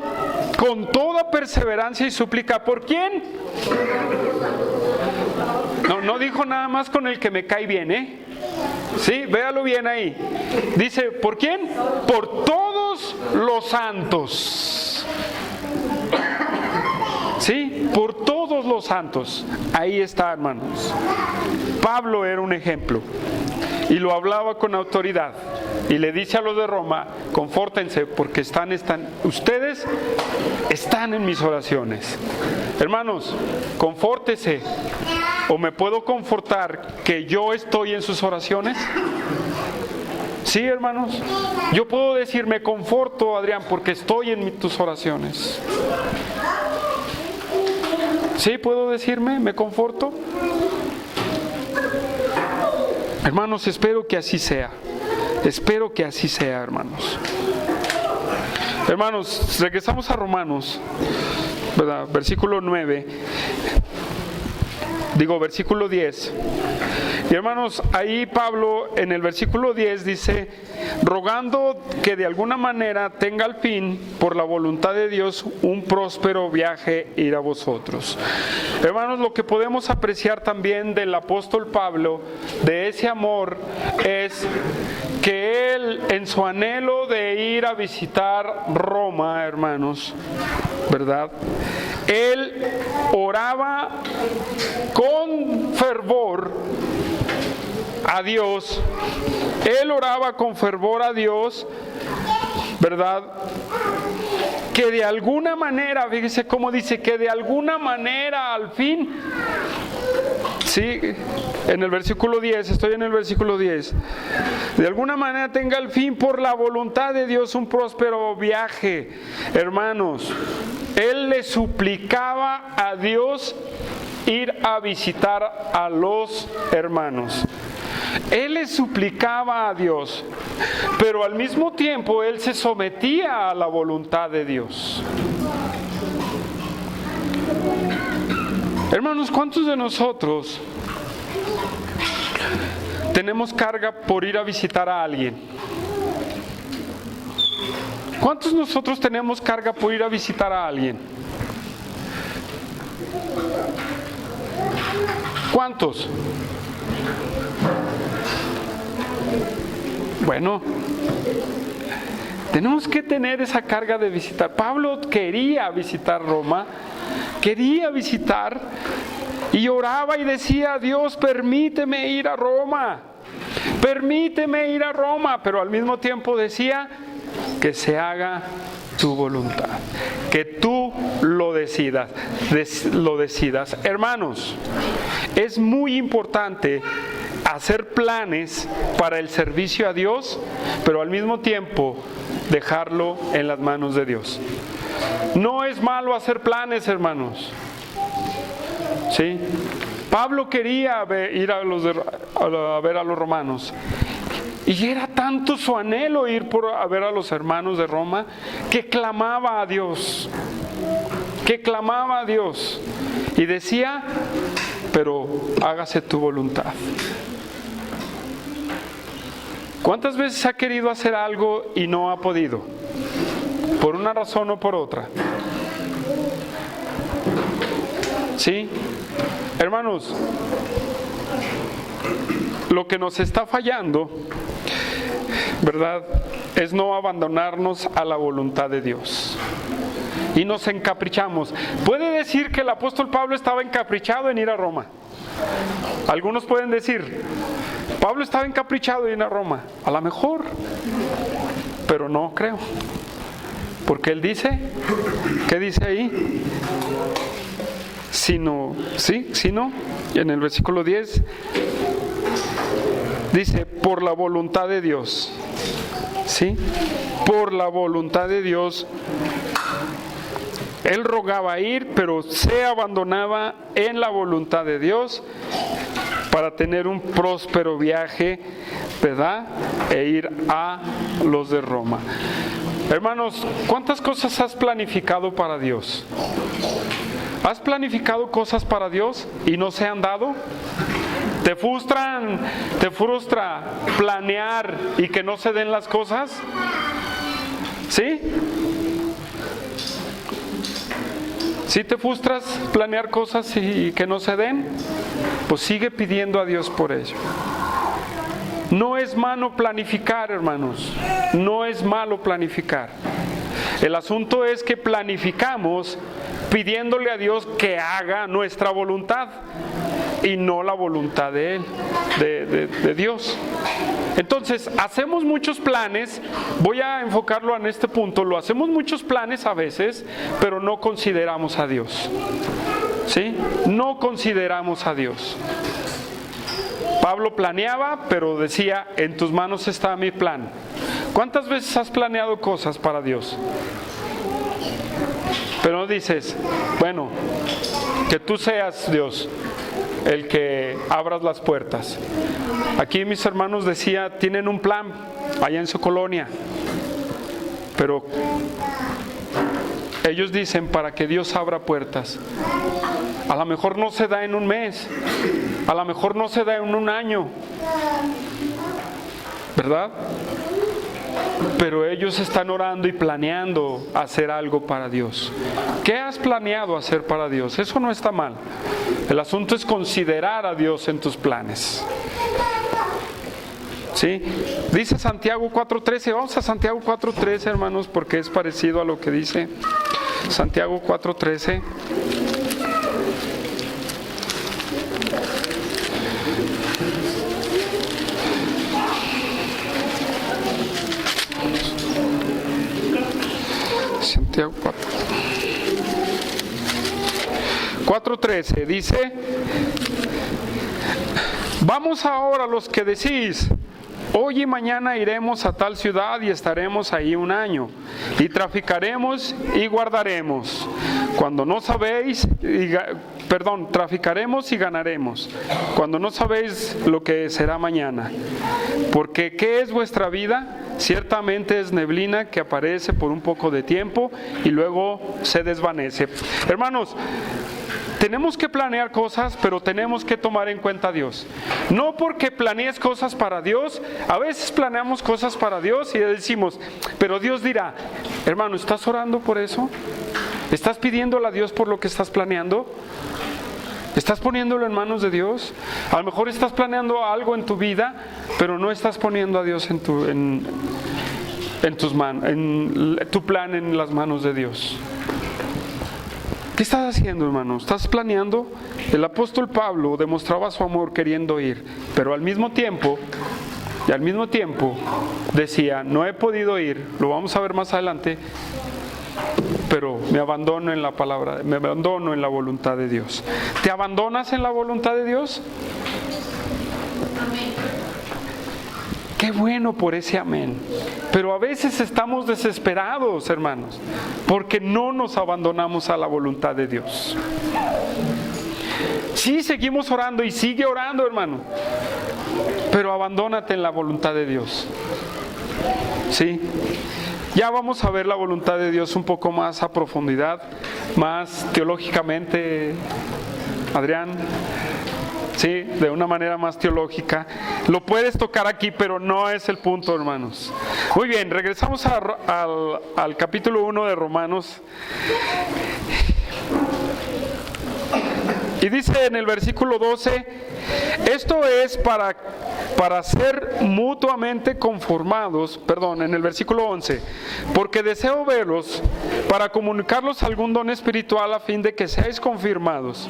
con toda perseverancia y súplica. ¿Por quién? No dijo nada más con el que me cae bien, ¿eh? Sí, véalo bien ahí. Dice, ¿por quién? Por todos los santos. ¿Sí? Por todos los santos. Ahí está, hermanos. Pablo era un ejemplo. Y lo hablaba con autoridad. Y le dice a los de Roma, confórtense porque ustedes están en mis oraciones. Hermanos, confórtese. o me puedo confortar que yo estoy en sus oraciones? Sí, hermanos. Yo puedo decir, me conforto, Adrián, porque estoy en tus oraciones. Sí, puedo decirme, me conforto. Hermanos, espero que así sea. Espero que así sea, hermanos. Hermanos, regresamos a Romanos, ¿verdad? Versículo 9. Versículo 10. Y hermanos, ahí Pablo en el versículo 10 dice, rogando que de alguna manera tenga al fin, por la voluntad de Dios, un próspero viaje ir a vosotros. Hermanos, lo que podemos apreciar también del apóstol Pablo, de ese amor, es que él, en su anhelo de ir a visitar Roma, hermanos, ¿verdad? Él oraba con fervor a Dios. Él oraba con fervor a Dios, ¿verdad? Que de alguna manera, fíjese cómo dice, que de alguna manera al fin, sí, en el versículo 10, estoy en el versículo 10, de alguna manera tenga al fin por la voluntad de Dios un próspero viaje. Hermanos, él le suplicaba a Dios ir a visitar a los hermanos. Él le suplicaba a Dios, pero al mismo tiempo él se sometía a la voluntad de Dios. Hermanos, ¿cuántos de nosotros tenemos carga por ir a visitar a alguien? ¿Cuántos de nosotros tenemos carga por ir a visitar a alguien? ¿Cuántos? Bueno, tenemos que tener esa carga de visitar. Pablo quería visitar Roma, quería visitar y oraba y decía, Dios, permíteme ir a Roma, permíteme ir a Roma, pero al mismo tiempo decía, que se haga tu voluntad, que tú lo decidas. Hermanos, es muy importante hacer planes para el servicio a Dios, pero al mismo tiempo dejarlo en las manos de Dios. No es malo hacer planes, hermanos. ¿Sí? Pablo quería ir a ver a los romanos. Y era tanto su anhelo ir a ver a los hermanos de Roma, que clamaba a Dios. Y decía, pero hágase tu voluntad. ¿Cuántas veces ha querido hacer algo y no ha podido? Por una razón o por otra. ¿Sí? Hermanos, lo que nos está fallando, ¿verdad?, es no abandonarnos a la voluntad de Dios. Y nos encaprichamos. Puede decir que el apóstol Pablo estaba encaprichado en ir a Roma. Algunos pueden decir, Pablo estaba encaprichado en ir a Roma. A lo mejor, pero no creo. Porque él dice, ¿qué dice ahí? Sino, en el versículo 10 dice, por la voluntad de Dios. ¿Sí? Por la voluntad de Dios. Él rogaba ir, pero se abandonaba en la voluntad de Dios para tener un próspero viaje, ¿verdad? E ir a los de Roma. Hermanos, ¿cuántas cosas has planificado para Dios? ¿Has planificado cosas para Dios y no se han dado? ¿Te frustra planear y que no se den las cosas? ¿Sí? ¿Sí te frustras planear cosas y que no se den? Pues sigue pidiendo a Dios por ello. No es malo planificar, hermanos. No es malo planificar. El asunto es que planificamos pidiéndole a Dios que haga nuestra voluntad y no la voluntad de Él, de Dios. Entonces, hacemos muchos planes, voy a enfocarlo en este punto, hacemos muchos planes a veces, pero no consideramos a Dios. ¿Sí? No consideramos a Dios. Pablo planeaba, pero decía, en tus manos está mi plan. ¿Cuántas veces has planeado cosas para Dios? Pero no dices, bueno, que tú seas Dios el que abras las puertas. Aquí mis hermanos decía, tienen un plan allá en su colonia, pero ellos dicen para que Dios abra puertas. A lo mejor no se da en un mes, a lo mejor no se da en un año, ¿verdad? Pero ellos están orando y planeando hacer algo para Dios. ¿Qué has planeado hacer para Dios? Eso no está mal. El asunto es considerar a Dios en tus planes. ¿Sí? Dice Santiago 4:13. Vamos a Santiago 4:13, hermanos, porque es parecido a lo que dice Santiago 4:13. Santiago 4:13 dice: vamos ahora los que decís, hoy y mañana iremos a tal ciudad y estaremos ahí un año, y traficaremos y guardaremos, cuando no sabéis, traficaremos y ganaremos, cuando no sabéis lo que será mañana. Porque ¿qué es vuestra vida? Ciertamente es neblina que aparece por un poco de tiempo y luego se desvanece. Hermanos, tenemos que planear cosas, pero tenemos que tomar en cuenta a Dios. No porque planees cosas para Dios, a veces planeamos cosas para Dios y decimos, pero Dios dirá, hermano, ¿estás orando por eso? ¿Estás pidiéndole a Dios por lo que estás planeando? ¿Estás poniéndolo en manos de Dios? A lo mejor estás planeando algo en tu vida, pero no estás poniendo a Dios en tus manos, en tu plan en las manos de Dios. ¿Qué estás haciendo, hermano? ¿Estás planeando? El apóstol Pablo demostraba su amor queriendo ir, pero al mismo tiempo decía, no he podido ir, lo vamos a ver más adelante, pero me abandono en la palabra, me abandono en la voluntad de Dios. ¿Te abandonas en la voluntad de Dios? Amén. Qué bueno por ese amén. Pero a veces estamos desesperados, hermanos, porque no nos abandonamos a la voluntad de Dios. Sí, seguimos orando y sigue orando, hermano, pero abandónate en la voluntad de Dios. ¿Sí? Ya vamos a ver la voluntad de Dios un poco más a profundidad, más teológicamente, Adrián. Sí, de una manera más teológica. Lo puedes tocar aquí, pero no es el punto, hermanos. Muy bien, regresamos al capítulo 1 de Romanos. Y dice en el versículo 12, esto es para ser mutuamente conformados, en el versículo 11, porque deseo verlos para comunicarlos algún don espiritual a fin de que seáis confirmados.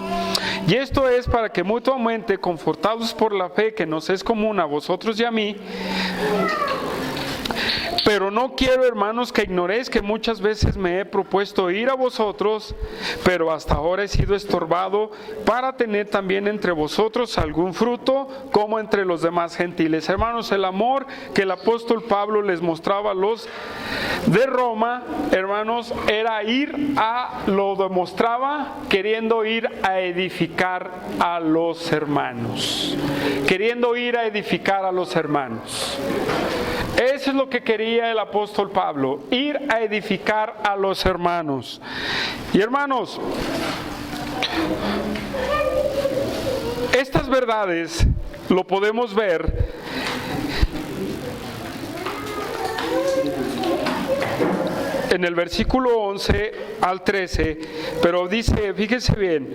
Y esto es para que mutuamente confortados por la fe que nos es común a vosotros y a mí. Pero no quiero, hermanos, que ignoréis que muchas veces me he propuesto ir a vosotros, pero hasta ahora he sido estorbado para tener también entre vosotros algún fruto, como entre los demás gentiles. Hermanos, el amor que el apóstol Pablo les mostraba a los de Roma, hermanos, lo demostraba queriendo ir a edificar a los hermanos. Queriendo ir a edificar a los hermanos. Eso es lo que quería el apóstol Pablo, ir a edificar a los hermanos. Y hermanos, estas verdades lo podemos ver en el versículo 11 al 13, pero dice, fíjense bien,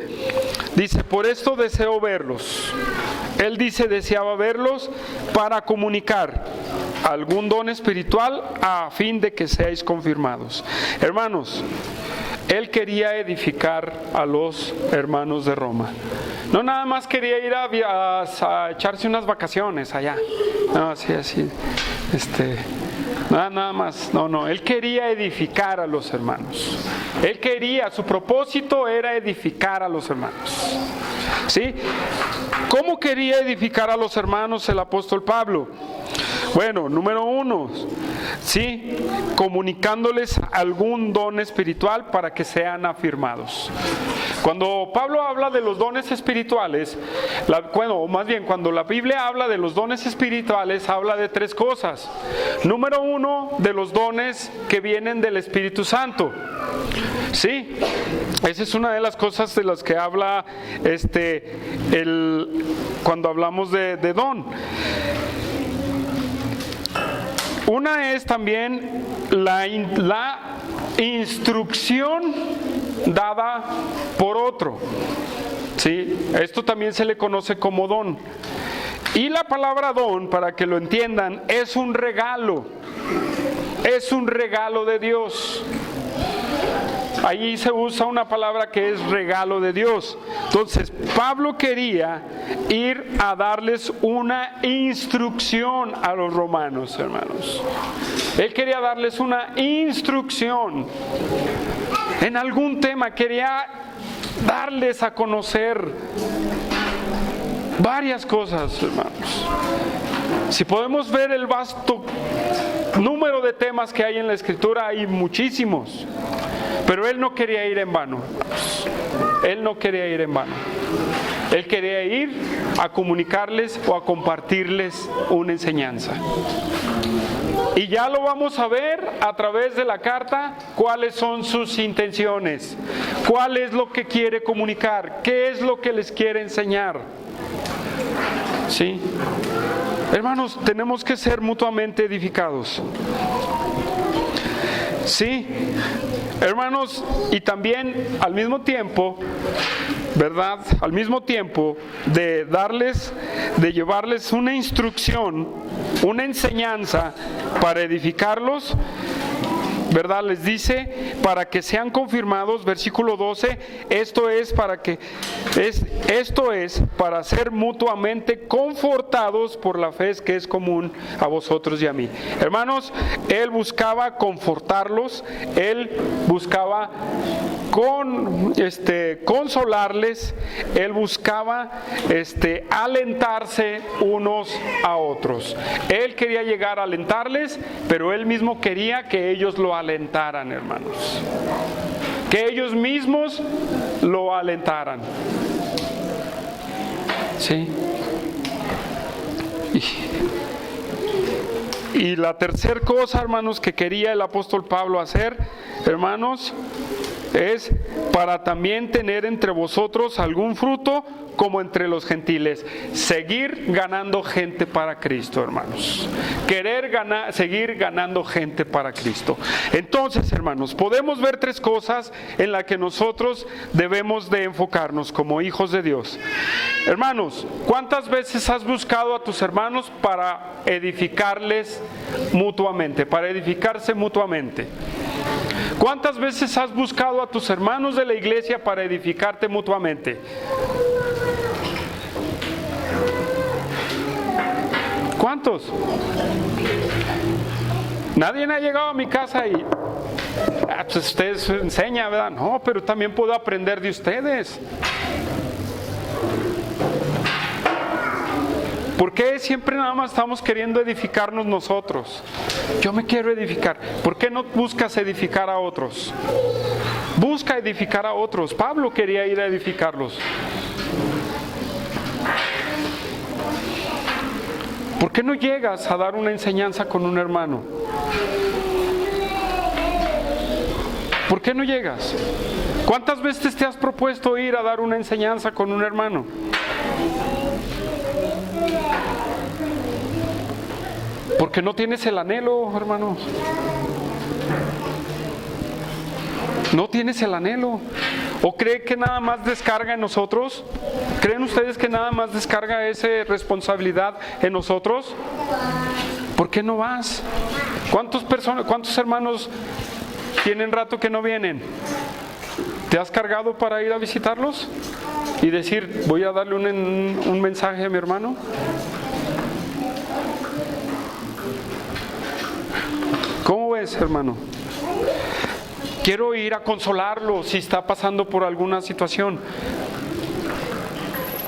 dice, por esto deseo verlos. Él dice, deseaba verlos para comunicar algún don espiritual a fin de que seáis confirmados. Hermanos, él quería edificar a los hermanos de Roma. No nada más quería ir a echarse unas vacaciones allá. No, así. Nada más. No. Él quería edificar a los hermanos. Su propósito era edificar a los hermanos. ¿Sí? ¿Cómo quería edificar a los hermanos el apóstol Pablo? Bueno, número 1, ¿sí? Comunicándoles algún don espiritual para que sean afirmados. Cuando Pablo habla de los dones espirituales, cuando la Biblia habla de los dones espirituales, habla de 3 cosas. Número 1, de los dones que vienen del Espíritu Santo. Sí, esa es una de las cosas de las que habla cuando hablamos de don. Una es también la instrucción dada por otro. ¿Sí? Esto también se le conoce como don. Y la palabra don, para que lo entiendan, es un regalo. Es un regalo de Dios. Allí se usa una palabra que es regalo de Dios. Entonces, Pablo quería ir a darles una instrucción a los romanos, hermanos. Él quería darles una instrucción en algún tema. Quería darles a conocer varias cosas, hermanos. Si podemos ver el vasto número de temas que hay en la Escritura, hay muchísimos. Pero él no quería ir en vano. Él no quería ir en vano. Él quería ir a comunicarles o a compartirles una enseñanza. Y ya lo vamos a ver a través de la carta, cuáles son sus intenciones, cuál es lo que quiere comunicar, qué es lo que les quiere enseñar. ¿Sí? Hermanos, tenemos que ser mutuamente edificados. Sí, hermanos, y también al mismo tiempo, ¿verdad? Al mismo tiempo de llevarles una instrucción, una enseñanza para edificarlos, ¿verdad? Les dice, para que sean confirmados, versículo 12, esto es para ser mutuamente confortados por la fe que es común a vosotros y a mí. Hermanos, él buscaba confortarlos, él buscaba consolarles, él buscaba alentarse unos a otros. Él quería llegar a alentarles, pero él mismo quería que ellos lo alentaran, hermanos. Que ellos mismos lo alentaran. ¿Sí? Y la tercera cosa, hermanos, que quería el apóstol Pablo hacer, hermanos, es para también tener entre vosotros algún fruto como entre los gentiles. Seguir ganando gente para Cristo, hermanos. Seguir ganando gente para Cristo. Entonces, hermanos, podemos ver 3 cosas en las que nosotros debemos de enfocarnos como hijos de Dios. Hermanos, ¿cuántas veces has buscado a tus hermanos para edificarles mutuamente, para edificarse mutuamente? ¿Cuántas veces has buscado a tus hermanos de la iglesia para edificarte mutuamente? ¿Cuántos? Nadie ha llegado a mi casa y pues ustedes enseñan, ¿verdad? No, pero también puedo aprender de ustedes. ¿Por qué siempre nada más estamos queriendo edificarnos nosotros? Yo me quiero edificar. ¿Por qué no buscas edificar a otros? Busca edificar a otros. Pablo quería ir a edificarlos. ¿Por qué no llegas a dar una enseñanza con un hermano? ¿Por qué no llegas? ¿Cuántas veces te has propuesto ir a dar una enseñanza con un hermano? Porque no tienes el anhelo, hermanos. No tienes el anhelo. ¿O cree que nada más descarga en nosotros? ¿Creen ustedes que nada más descarga esa responsabilidad en nosotros? ¿Por qué no vas? ¿Cuántos hermanos tienen rato que no vienen? ¿Te has cargado para ir a visitarlos? Y decir, voy a darle un mensaje a mi hermano. ¿Cómo ves, hermano? Quiero ir a consolarlo si está pasando por alguna situación.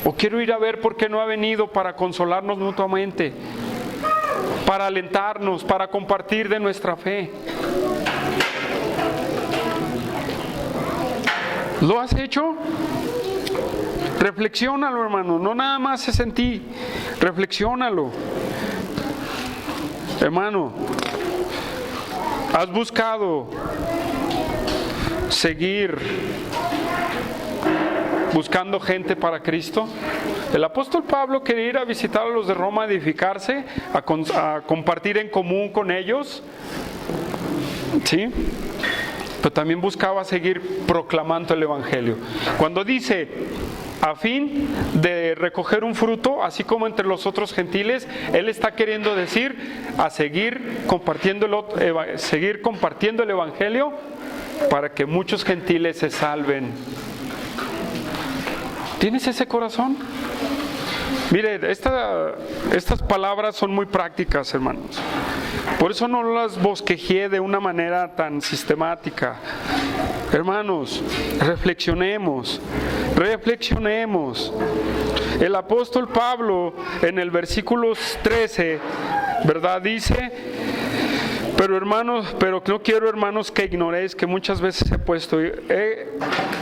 O quiero ir a ver por qué no ha venido para consolarnos mutuamente, para alentarnos, para compartir de nuestra fe. ¿Lo has hecho? Reflexiónalo, hermano, no nada más es en ti, reflexiónalo. Hermano, ¿has buscado seguir buscando gente para Cristo? El apóstol Pablo quería ir a visitar a los de Roma, a edificarse, a compartir en común con ellos, ¿sí? Pero también buscaba seguir proclamando el Evangelio. Cuando dice, a fin de recoger un fruto, así como entre los otros gentiles, él está queriendo decir a seguir compartiendo el Evangelio para que muchos gentiles se salven. ¿Tienes ese corazón? Mire, estas palabras son muy prácticas, hermanos. Por eso no las bosquejé de una manera tan sistemática. Hermanos, reflexionemos. El apóstol Pablo en el versículo 13, ¿verdad? Dice, pero no quiero, hermanos, que ignoréis que muchas veces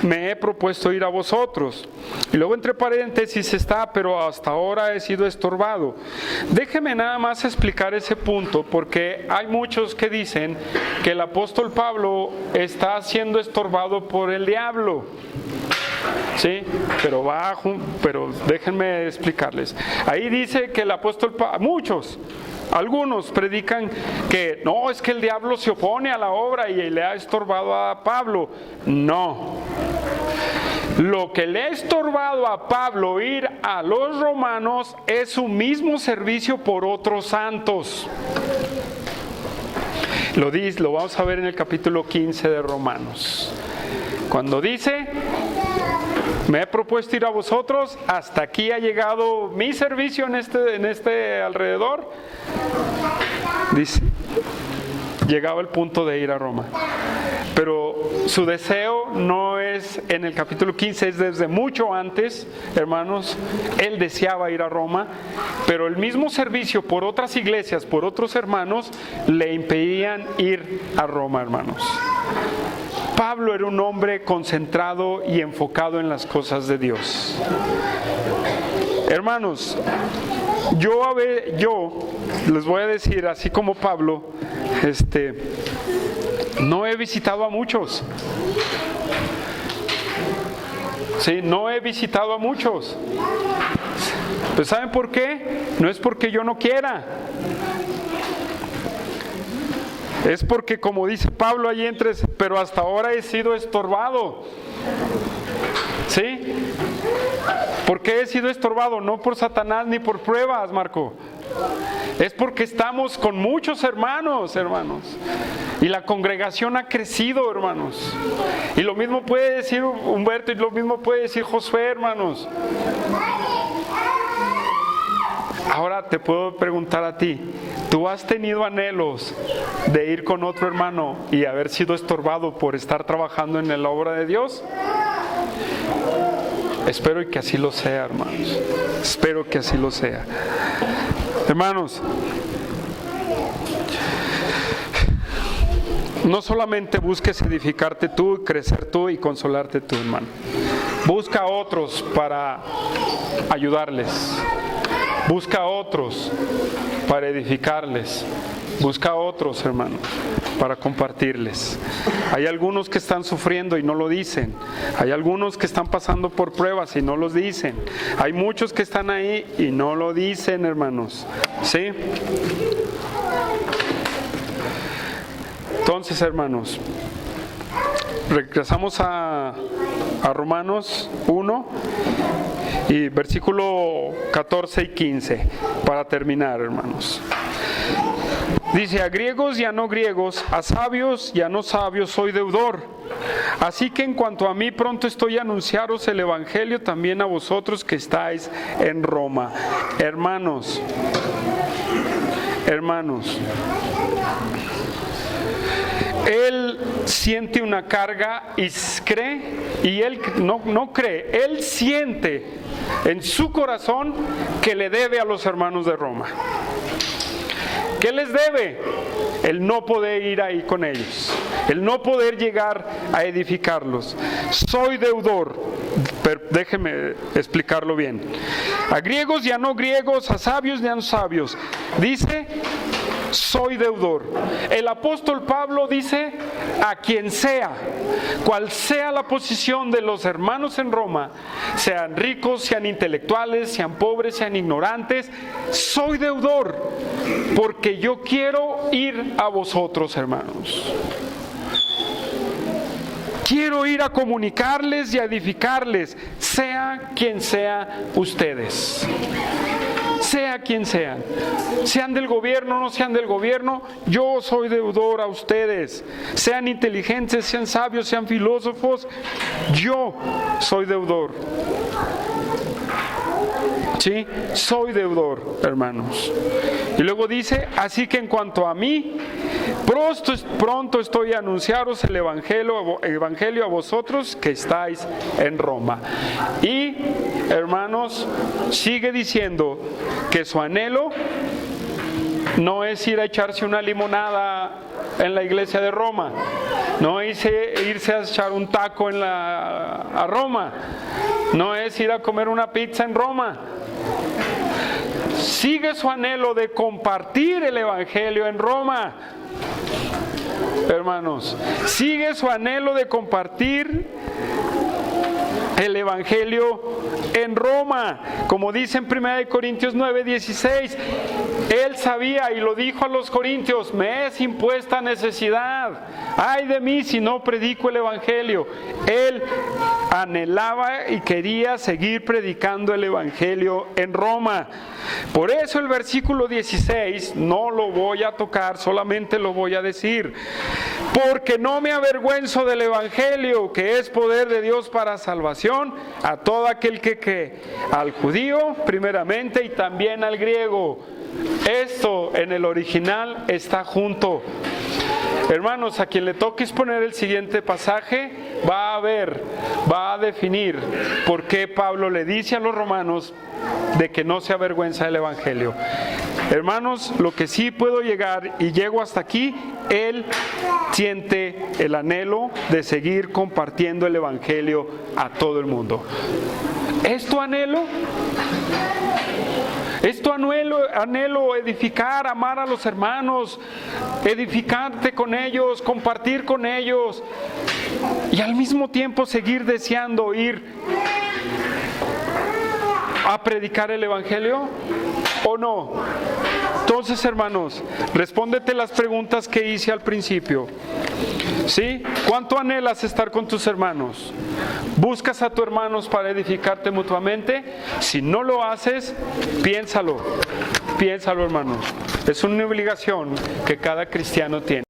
me he propuesto ir a vosotros. Y luego entre paréntesis está, pero hasta ahora he sido estorbado. Déjeme nada más explicar ese punto, porque hay muchos que dicen que el apóstol Pablo está siendo estorbado por el diablo. Sí, pero déjenme explicarles. Ahí dice que el apóstol Pablo, algunos predican que no, es que el diablo se opone a la obra y le ha estorbado a Pablo. No. Lo que le ha estorbado a Pablo ir a los romanos es su mismo servicio por otros santos. Lo vamos a ver en el capítulo 15 de Romanos. Cuando dice, me he propuesto ir a vosotros, hasta aquí ha llegado mi servicio en este alrededor. Dice, llegaba el punto de ir a Roma. Pero su deseo no es en el capítulo 15, es desde mucho antes, hermanos. Él deseaba ir a Roma, pero el mismo servicio por otras iglesias, por otros hermanos, le impedían ir a Roma, hermanos. Pablo era un hombre concentrado y enfocado en las cosas de Dios. Hermanos, yo les voy a decir, así como Pablo, no he visitado a muchos. Sí, no he visitado a muchos. Pues ¿saben por qué? No es porque yo no quiera. Es porque, como dice Pablo allí pero hasta ahora he sido estorbado. ¿Sí? ¿Por qué he sido estorbado? No por Satanás ni por pruebas, Marco. Es porque estamos con muchos hermanos. Y la congregación ha crecido, hermanos. Y lo mismo puede decir Humberto y lo mismo puede decir Josué, hermanos. Ahora te puedo preguntar a ti, ¿tú has tenido anhelos de ir con otro hermano y haber sido estorbado por estar trabajando en la obra de Dios? Espero que así lo sea, hermanos. Espero que así lo sea. Hermanos, no solamente busques edificarte tú, crecer tú y consolarte tú, hermano. Busca a otros para ayudarles. Busca a otros para edificarles. Busca a otros, hermanos, para compartirles. Hay algunos que están sufriendo y no lo dicen. Hay algunos que están pasando por pruebas y no los dicen. Hay muchos que están ahí y no lo dicen, hermanos. ¿Sí? Entonces, hermanos, regresamos a Romanos 1 y versículo 14 y 15 para terminar, hermanos. Dice, a griegos y a no griegos, a sabios y a no sabios soy deudor. Así que en cuanto a mí, pronto estoy a anunciaros el evangelio también a vosotros que estáis en Roma. Hermanos, Él siente una carga y cree, y él no cree, él siente en su corazón que le debe a los hermanos de Roma. ¿Qué les debe? El no poder ir ahí con ellos, el no poder llegar a edificarlos. Soy deudor, pero déjeme explicarlo bien. A griegos y a no griegos, a sabios y a no sabios. Dice, soy deudor. El apóstol Pablo dice, a quien sea, cual sea la posición de los hermanos en Roma, sean ricos, sean intelectuales, sean pobres, sean ignorantes, soy deudor, porque yo quiero ir a vosotros, hermanos. Quiero ir a comunicarles y a edificarles, sea quien sea ustedes. Sea quien sean del gobierno o no sean del gobierno, yo soy deudor a ustedes. Sean inteligentes, sean sabios, sean filósofos, yo soy deudor. ¿Sí? Soy deudor, hermanos. Y luego dice, así que en cuanto a mí, pronto estoy a anunciaros el evangelio a vosotros que estáis en Roma. Y, hermanos, sigue diciendo que su anhelo no es ir a echarse una limonada en la iglesia de Roma, no es irse a echar un taco a Roma, no es ir a comer una pizza en Roma. Sigue su anhelo de compartir el evangelio en Roma. Hermanos, sigue su anhelo de compartir el evangelio en Roma, como dice en 1 Corintios 9:16. Él sabía y lo dijo a los corintios: me es impuesta necesidad, ay de mí si no predico el evangelio. Él anhelaba y quería seguir predicando el evangelio en Roma. Por eso el versículo 16 no lo voy a tocar, solamente lo voy a decir: porque no me avergüenzo del evangelio, que es poder de Dios para salvación a todo aquel que cree, al judío primeramente y también al griego. Esto en el original está junto. Hermanos, a quien le toque exponer el siguiente pasaje va a definir por qué Pablo le dice a los romanos de que no se avergüenza del evangelio. Hermanos, lo que sí puedo llegar y llego hasta aquí, él siente el anhelo de seguir compartiendo el evangelio a todo el mundo. ¿Es tu anhelo? ¿Es tu anhelo edificar, amar a los hermanos, edificarte con ellos, compartir con ellos y al mismo tiempo seguir deseando ir a predicar el evangelio o no? Entonces, hermanos, respóndete las preguntas que hice al principio. ¿Sí? ¿Cuánto anhelas estar con tus hermanos? ¿Buscas a tus hermanos para edificarte mutuamente? Si no lo haces, piénsalo, hermanos. Es una obligación que cada cristiano tiene.